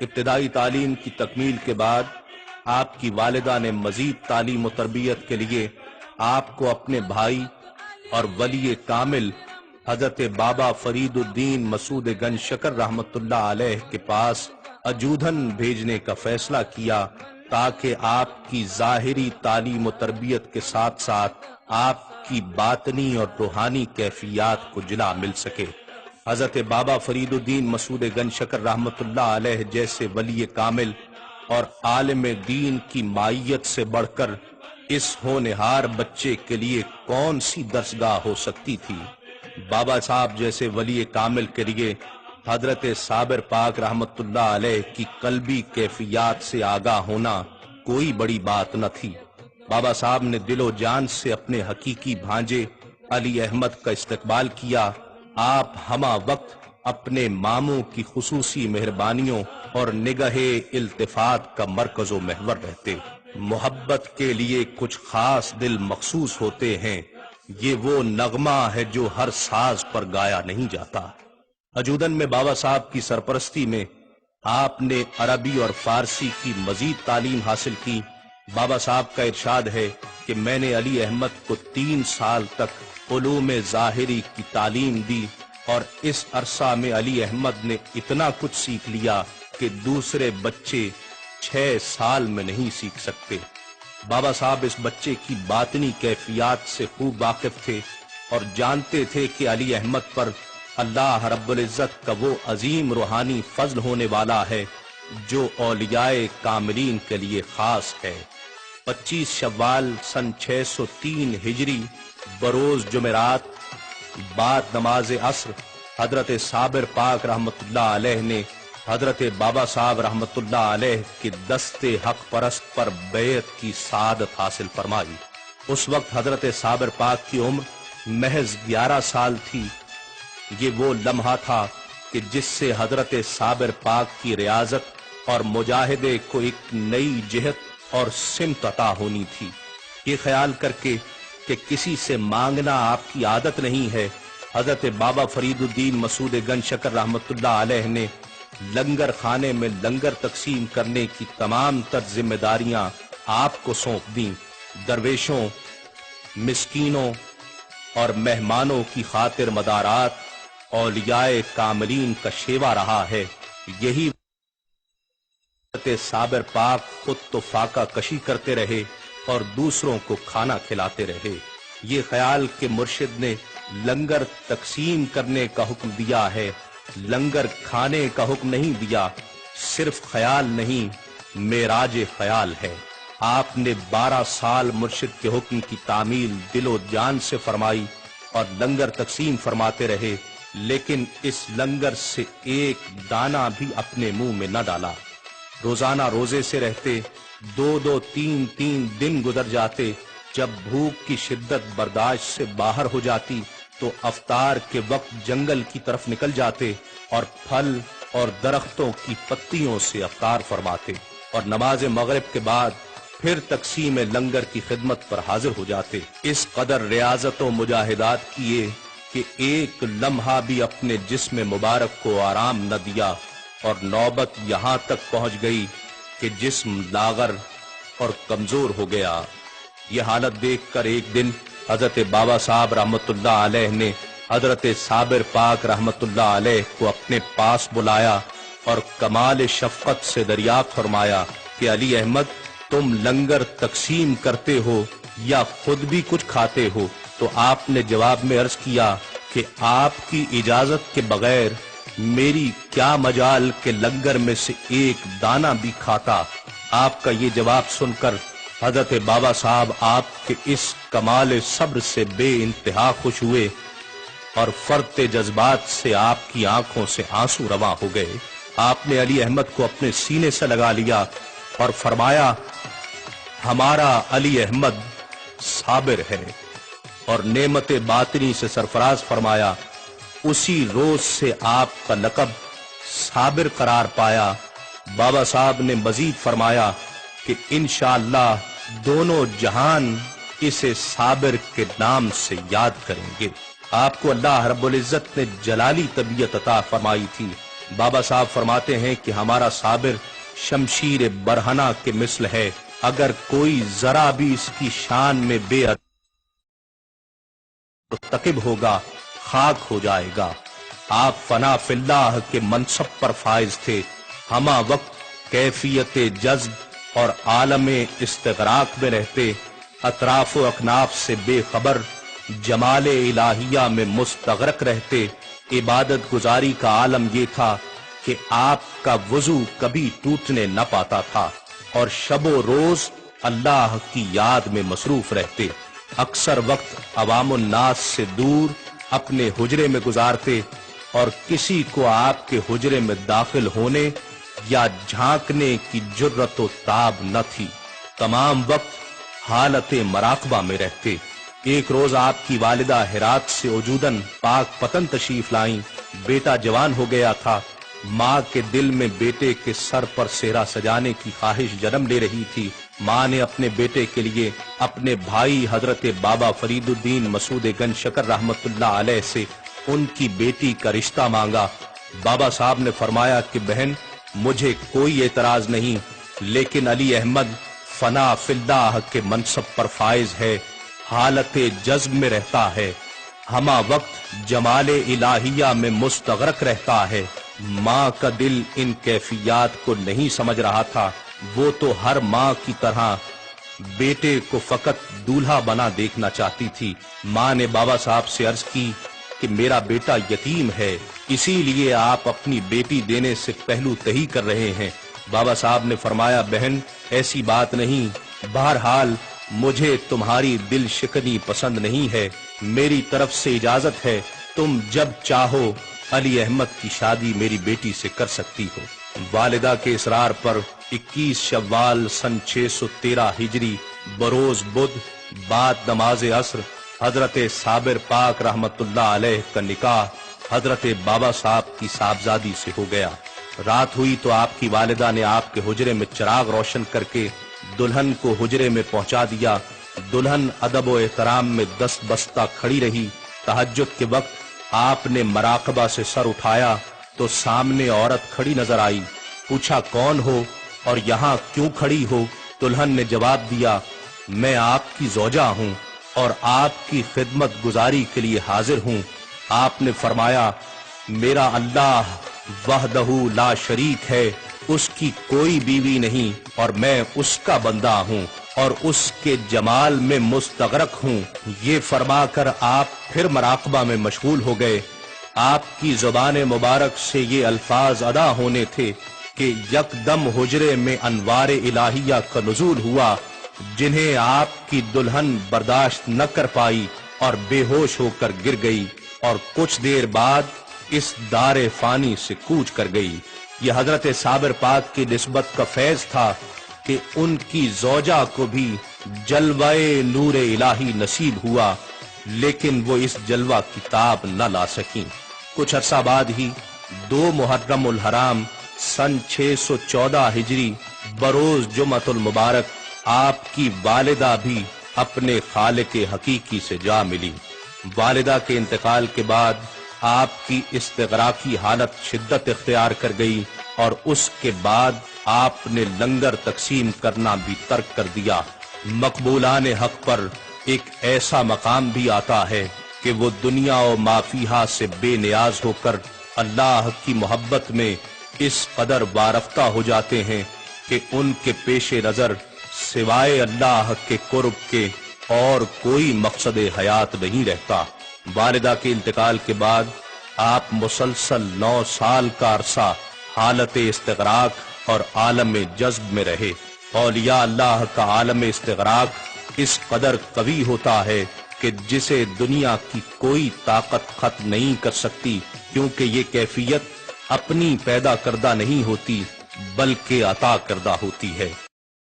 ابتدائی تعلیم کی تکمیل کے بعد آپ کی والدہ نے مزید تعلیم و تربیت کے لیے آپ کو اپنے بھائی اور ولی کامل حضرت بابا فرید الدین مسعود گنج شکر رحمت اللہ علیہ کے پاس اجودھن بھیجنے کا فیصلہ کیا تاکہ آپ کی ظاہری تعلیم و تربیت کے ساتھ ساتھ آپ کی باطنی اور روحانی کیفیات کو جلا مل سکے۔ حضرت بابا فرید الدین مسعود گنج شکر رحمت اللہ علیہ جیسے ولی کامل اور عالم دین کی مائیت سے بڑھ کر اس ہونہار بچے کے لیے کون سی درسگاہ ہو سکتی تھی۔ بابا صاحب جیسے ولی کامل کے لیے حضرت صابر پاک رحمت اللہ علیہ کی قلبی کیفیات سے آگاہ ہونا کوئی بڑی بات نہ تھی۔ بابا صاحب نے دل و جان سے اپنے حقیقی بھانجے علی احمد کا استقبال کیا۔ آپ ہمہ وقت اپنے ماموں کی خصوصی مہربانیوں اور نگہ التفات کا مرکز و محور رہتے۔ محبت کے لیے کچھ خاص دل مخصوص ہوتے ہیں، یہ وہ نغمہ ہے جو ہر ساز پر گایا نہیں جاتا۔ اجودھن میں بابا صاحب کی سرپرستی میں آپ نے عربی اور فارسی کی مزید تعلیم حاصل کی۔ بابا صاحب کا ارشاد ہے کہ میں نے علی احمد کو 3 سال تک علوم ظاہری کی تعلیم دی اور اس عرصہ میں علی احمد نے اتنا کچھ سیکھ لیا کہ دوسرے بچے 6 سال میں نہیں سیکھ سکتے۔ بابا صاحب اس بچے کی باطنی کیفیات سے خوب واقف تھے اور جانتے تھے کہ علی احمد پر اللہ رب العزت کا وہ عظیم روحانی فضل ہونے والا ہے جو اولیاء کاملین کے لیے خاص ہے۔ 25 شوال سن 603 ہجری بروز جمعرات بعد نماز عصر حضرت صابر پاک رحمت اللہ علیہ نے حضرت بابا صاحب رحمت اللہ علیہ کے دست حق پرست پر بیعت کی سعادت حاصل فرمائی۔ اس وقت حضرت صابر پاک کی عمر محض 11 سال تھی۔ یہ وہ لمحہ تھا کہ جس سے حضرت صابر پاک کی ریاضت اور مجاہدے کو ایک نئی جہت اور سمت عطا ہونی تھی۔ یہ خیال کر کے کہ کسی سے مانگنا آپ کی عادت نہیں ہے، حضرت بابا فرید الدین مسعود گنج شکر رحمت اللہ علیہ نے لنگر خانے میں لنگر تقسیم کرنے کی تمام تر ذمہ داریاں آپ کو سونپ دیں۔ درویشوں، مسکینوں اور مہمانوں کی خاطر مدارات اولیاء کاملین کا شیوا رہا ہے۔ یہی حضرت صابر پاک خود تو فاقہ کشی کرتے رہے اور دوسروں کو کھانا کھلاتے رہے۔ یہ خیال کہ مرشد نے لنگر تقسیم کرنے کا حکم دیا ہے، لنگر کھانے کا حکم نہیں دیا، صرف خیال نہیں، معراج خیال ہے۔ آپ نے 12 سال مرشد کے حکم کی تعمیل دل و جان سے فرمائی اور لنگر تقسیم فرماتے رہے، لیکن اس لنگر سے ایک دانہ بھی اپنے منہ میں نہ ڈالا۔ روزانہ روزے سے رہتے، 2 3 دن گزر جاتے۔ جب بھوک کی شدت برداشت سے باہر ہو جاتی تو افطار کے وقت جنگل کی طرف نکل جاتے اور پھل اور درختوں کی پتیوں سے افطار فرماتے اور نماز مغرب کے بعد پھر تقسیم لنگر کی خدمت پر حاضر ہو جاتے۔ اس قدر ریاضت و مجاہدات کیے کہ ایک لمحہ بھی اپنے جسم مبارک کو آرام نہ دیا اور نوبت یہاں تک پہنچ گئی کہ جسم لاغر اور کمزور ہو گیا۔ یہ حالت دیکھ کر ایک دن حضرت بابا صاحب رحمت اللہ علیہ نے حضرت صابر پاک رحمت اللہ علیہ کو اپنے پاس بلایا اور کمال شفقت سے دریافت فرمایا کہ علی احمد، تم لنگر تقسیم کرتے ہو یا خود بھی کچھ کھاتے ہو؟ تو آپ نے جواب میں عرض کیا کہ آپ کی اجازت کے بغیر میری کیا مجال کہ لنگر میں سے ایک دانہ بھی کھاتا۔ آپ کا یہ جواب سن کر حضرت بابا صاحب آپ کے اس کمال صبر سے بے انتہا خوش ہوئے اور فرط جذبات سے آپ کی آنکھوں سے آنسو رواں ہو گئے۔ آپ نے علی احمد کو اپنے سینے سے لگا لیا اور فرمایا، ہمارا علی احمد صابر ہے، اور نعمت باطنی سے سرفراز فرمایا۔ اسی روز سے آپ کا لقب صابر قرار پایا۔ بابا صاحب نے مزید فرمایا کہ انشاءاللہ دونوں جہان اسے صابر کے نام سے یاد کریں گے۔ آپ کو اللہ رب العزت نے جلالی طبیعت عطا فرمائی تھی بابا صاحب فرماتے ہیں کہ ہمارا صابر شمشیر برہنہ کے مثل ہے، اگر کوئی ذرا بھی اس کی شان میں بے مرتکب ہوگا خاک ہو جائے گا۔ آپ فنا فی اللہ کے منصب پر فائز تھے، ہمہ وقت کیفیت جذب اور عالم استغراق میں رہتے، اطراف و اکناف سے بے خبر جمال الہیہ میں مستغرق رہتے۔ عبادت گزاری کا عالم یہ تھا کہ آپ کا وضو کبھی ٹوٹنے نہ پاتا تھا اور شب و روز اللہ کی یاد میں مصروف رہتے، اکثر وقت عوام الناس سے دور اپنے حجرے میں گزارتے اور کسی کو آپ کے حجرے میں داخل ہونے یا جھانکنے کی جرت و تاب نہ تھی، تمام وقت حالت مراقبہ میں رہتے۔ ایک روز آپ کی والدہ ہرات سے وجوداً پاک پتن تشریف لائیں، بیٹا جوان ہو گیا تھا، ماں کے دل میں بیٹے کے سر پر سہرا سجانے کی خواہش جنم لے رہی تھی۔ ماں نے اپنے بیٹے کے لیے اپنے بھائی حضرت بابا فرید الدین مسعود گنج شکر رحمت اللہ علیہ سے ان کی بیٹی کا رشتہ مانگا۔ بابا صاحب نے فرمایا کہ بہن مجھے کوئی اعتراض نہیں، لیکن علی احمد فنا فی اللہ کے منصب پر فائز ہے، حالت جذب میں رہتا ہے، ہمہ وقت جمال الہیہ میں مستغرق رہتا ہے۔ ماں کا دل ان کیفیات کو نہیں سمجھ رہا تھا، وہ تو ہر ماں کی طرح بیٹے کو فقط دولہا بنا دیکھنا چاہتی تھی۔ ماں نے بابا صاحب سے عرض کی کہ میرا بیٹا یتیم ہے، اسی لیے آپ اپنی بیٹی دینے سے پہلو تہی کر رہے ہیں۔ بابا صاحب نے فرمایا بہن ایسی بات نہیں، بہرحال مجھے تمہاری دل شکنی پسند نہیں ہے، میری طرف سے اجازت ہے، تم جب چاہو علی احمد کی شادی میری بیٹی سے کر سکتی ہو۔ والدہ کے اصرار پر 21 شوال سن 613 ہجری بروز بدھ بعد نماز عصر حضرت صابر پاک رحمت اللہ علیہ کا نکاح حضرت بابا صاحب کی صاحبزادی سے ہو گیا۔ رات ہوئی تو آپ کی والدہ نے آپ کے حجرے میں چراغ روشن کر کے دلہن کو حجرے میں پہنچا دیا۔ دلہن ادب و احترام میں دست بستہ کھڑی رہی۔ تہجد کے وقت آپ نے مراقبہ سے سر اٹھایا تو سامنے عورت کھڑی نظر آئی۔ پوچھا کون ہو اور یہاں کیوں کھڑی ہو؟ دلہن نے جواب دیا میں آپ کی زوجہ ہوں اور آپ کی خدمت گزاری کے لیے حاضر ہوں۔ آپ نے فرمایا میرا اللہ وحدہ لا شریک ہے، اس کی کوئی بیوی نہیں اور میں اس کا بندہ ہوں اور اس کے جمال میں مستغرق ہوں۔ یہ فرما کر آپ پھر مراقبہ میں مشغول ہو گئے۔ آپ کی زبان مبارک سے یہ الفاظ ادا ہونے تھے کہ یکدم حجرے میں انوار الہیہ کا نزول ہوا، جنہیں آپ کی دلہن برداشت نہ کر پائی اور بے ہوش ہو کر گر گئی اور کچھ دیر بعد اس دار فانی سے کوچ کر گئی۔ یہ حضرت صابر پاک کی نسبت کا فیض تھا کہ ان کی زوجہ کو بھی جلوہ نور الہی نصیب ہوا، لیکن وہ اس جلوہ کی تاب نہ لا سکیں۔ کچھ عرصہ بعد ہی 2 محرم الحرام سن 614 ہجری بروز جمعۃ المبارک آپ کی والدہ بھی اپنے خالق حقیقی سے جا ملی۔ والدہ کے انتقال کے بعد آپ کی استغراقی حالت شدت اختیار کر گئی اور اس کے بعد آپ نے لنگر تقسیم کرنا بھی ترک کر دیا۔ مقبولان حق پر ایک ایسا مقام بھی آتا ہے کہ وہ دنیا و ما فیہا سے بے نیاز ہو کر اللہ کی محبت میں اس قدر وارفتہ ہو جاتے ہیں کہ ان کے پیش نظر سوائے اللہ کے قرب کے اور کوئی مقصد حیات نہیں رہتا۔ والدہ کے انتقال کے بعد آپ مسلسل 9 سال کا عرصہ حالت استغراق اور عالم جذب میں رہے۔ اولیاء اللہ کا عالم استغراق اس قدر قوی ہوتا ہے کہ جسے دنیا کی کوئی طاقت ختم نہیں کر سکتی، کیونکہ یہ کیفیت اپنی پیدا کردہ نہیں ہوتی بلکہ عطا کردہ ہوتی ہے۔